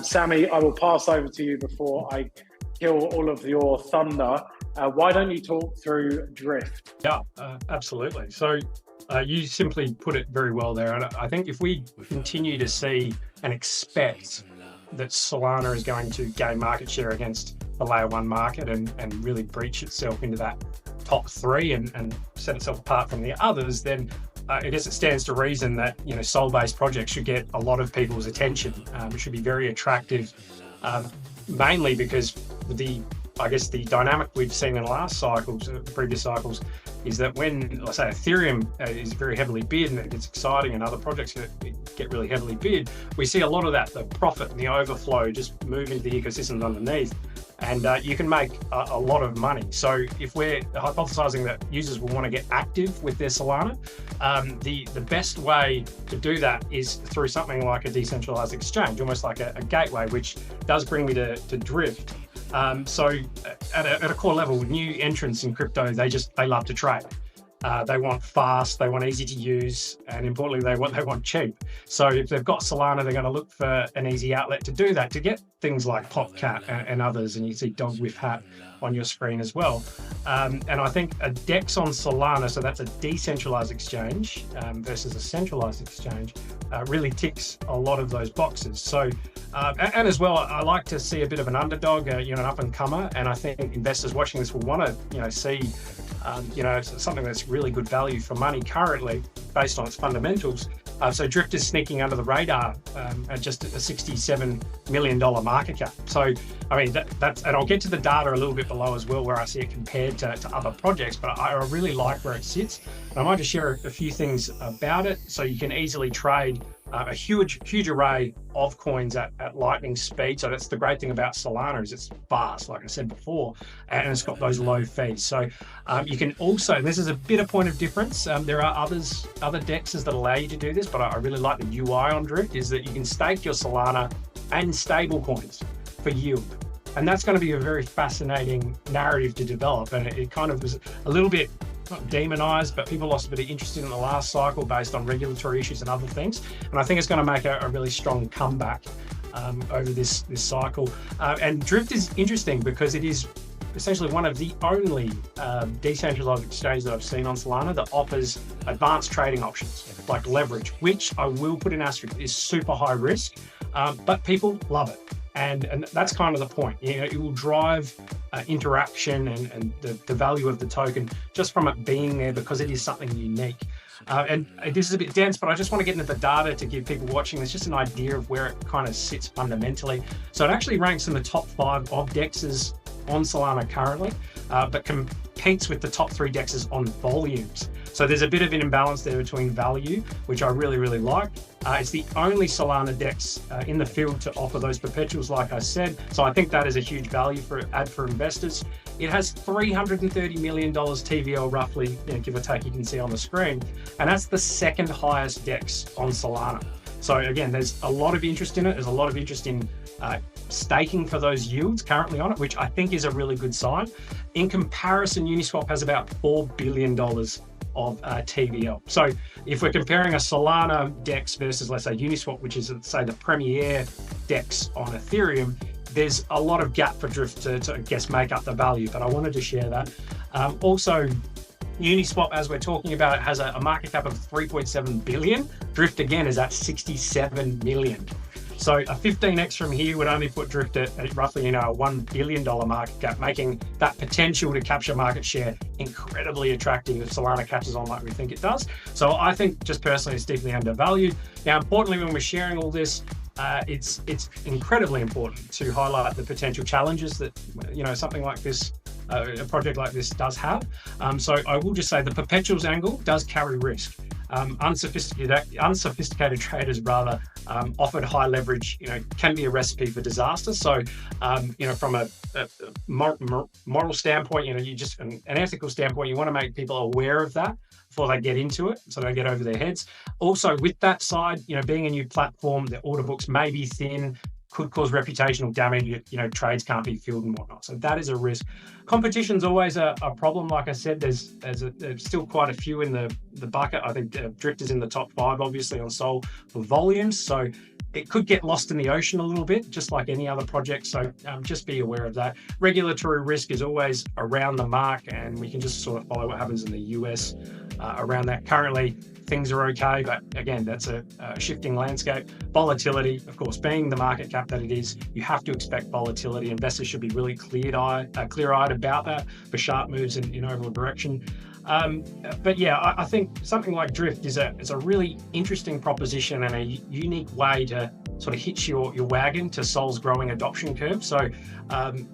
Sammy, I will pass over to you before I kill all of your thunder. Why don't you talk through Drift? Yeah, absolutely. So you simply put it very well there. And I think if we continue to see and expect that Solana is going to gain market share against the layer one market and really breach itself into that top three and set itself apart from the others, then I guess it stands to reason that Sol-based projects should get a lot of people's attention. It should be very attractive, mainly because the dynamic we've seen in the last cycles, the previous cycles, is that when, let's say, Ethereum is very heavily bid and it gets exciting and other projects get really heavily bid, we see a lot of that, the profit and the overflow just move into the ecosystems underneath. And you can make a lot of money. So if we're hypothesizing that users will want to get active with their Solana, the best way to do that is through something like a decentralized exchange, almost like a gateway, which does bring me to Drift. So at a core level, new entrants in crypto, they love to trade. They want fast, they want easy to use, and importantly, they want cheap. So if they've got Solana, they're going to look for an easy outlet to do that, to get things like Popcat and others, and you see Dog with Hat on your screen as well. And I think a DEX on Solana, so that's a decentralized exchange versus a centralized exchange, really ticks a lot of those boxes. So, and as well, I like to see a bit of an underdog, an up and comer, and I think investors watching this will want to, see something that's really good value for money currently based on its fundamentals. So Drift is sneaking under the radar at just a $67 million market cap. So, I mean, that's, and I'll get to the data a little bit below as well, where I see it compared to other projects, but I really like where it sits. And I might just share a few things about it so you can easily trade a huge array of coins at lightning speed. So that's the great thing about Solana, is it's fast, like I said before, and it's got those low fees. So you can also, and this is a bit of point of difference, there are other DEXs that allow you to do this, but I really like the UI on Drift, is that you can stake your Solana and stable coins for yield. And that's going to be a very fascinating narrative to develop. And it kind of was a little bit, not demonized, but people lost a bit of interest in the last cycle based on regulatory issues and other things. And I think it's going to make a really strong comeback over this cycle. And Drift is interesting because it is essentially one of the only decentralized exchanges that I've seen on Solana that offers advanced trading options like leverage, which I will put in asterisk is super high risk, but people love it. And that's kind of the point. It will drive interaction and the value of the token just from it being there, because it is something unique. And this is a bit dense, but I just want to get into the data to give people watching this just an idea of where it kind of sits fundamentally. So it actually ranks in the top 5 of DEXs on Solana currently, but competes with the top 3 DEXs on volumes. So there's a bit of an imbalance there between value, which I really like. It's the only Solana DEX in the field to offer those perpetuals, like I said. So I think that is a huge value for investors. It has $330 million TVL roughly, give or take, you can see on the screen. And that's the second highest DEX on Solana. So again, there's a lot of interest in it. There's a lot of interest in staking for those yields currently on it, which I think is a really good sign. In comparison, Uniswap has about $4 billion of TVL. So if we're comparing a Solana DEX versus, let's say, Uniswap, which is, say, the premier DEX on Ethereum, there's a lot of gap for Drift to I guess, make up the value, but I wanted to share that. Also, Uniswap, as we're talking about, it has a market cap of 3.7 billion. Drift, again, is at 67 million. So a 15x from here would only put Drift at roughly a $1 billion market cap, making that potential to capture market share incredibly attractive if Solana catches on like we think it does. So I think, just personally, it's deeply undervalued. Now, importantly, when we're sharing all this, it's incredibly important to highlight the potential challenges that something like this, a project like this, does have. So I will just say the perpetuals angle does carry risk. Unsophisticated traders offered high leverage, can be a recipe for disaster. So, from a moral standpoint, an ethical standpoint, you want to make people aware of that before they get into it, so they don't get over their heads. Also, with that side, being a new platform, the order books may be thin, could cause reputational damage. Trades can't be filled and whatnot. So that is a risk. Competition's always a problem. Like I said, there's still quite a few in the bucket. I think Drift is in the top 5, obviously, on Sol for volumes. So it could get lost in the ocean a little bit, just like any other project. So just be aware of that. Regulatory risk is always around the mark, and we can just sort of follow what happens in the US around that. Currently, things are okay, but again, that's a shifting landscape. Volatility, of course, being the market cap that it is, you have to expect volatility. Investors should be really clear-eyed about that for sharp moves in overall direction. But yeah, I think something like Drift is a really interesting proposition and a unique way to sort of hitch your wagon to Sol's growing adoption curve. So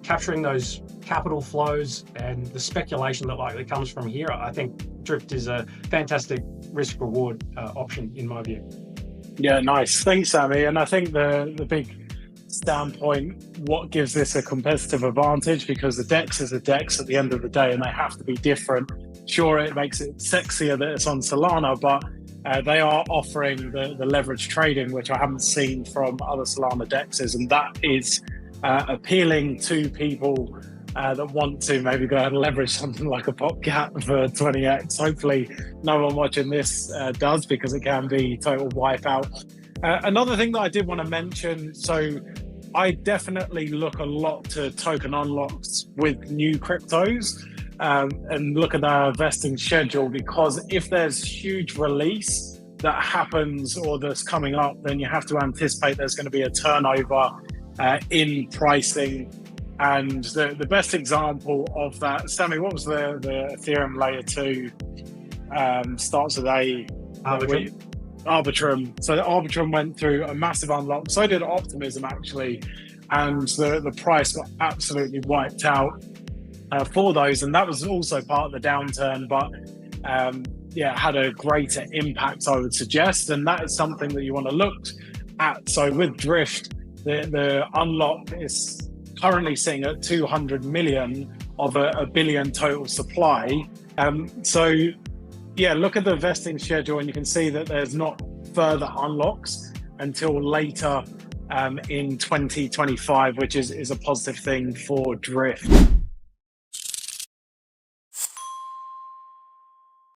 capturing those capital flows and the speculation that likely comes from here, I think Drift is a fantastic risk-reward option in my view. Yeah, nice. Thanks, Sammy. And I think the big standpoint, what gives this a competitive advantage, because the DEX is a DEX at the end of the day and they have to be different. Sure, it makes it sexier that it's on Solana, but they are offering the leverage trading, which I haven't seen from other Solana DEXs, and that is appealing to people that want to maybe go and leverage something like a PopCat for 20x. Hopefully no one watching this does, because it can be total wipeout. Another thing that I did want to mention, so I definitely look a lot to token unlocks with new cryptos. And look at their vesting schedule, because if there's huge release that happens or that's coming up, then you have to anticipate there's going to be a turnover in pricing. And the best example of that, Sammy, what was the Ethereum layer 2 starts with A? Arbitrum. So the Arbitrum went through a massive unlock. So did Optimism, actually. And the price got absolutely wiped out for those, and that was also part of the downturn, but yeah, had a greater impact, I would suggest, and that is something that you want to look at. So with Drift, the unlock is currently sitting at 200 million of a billion total supply. So yeah, look at the vesting schedule and you can see that there's not further unlocks until later in 2025, which is a positive thing for Drift.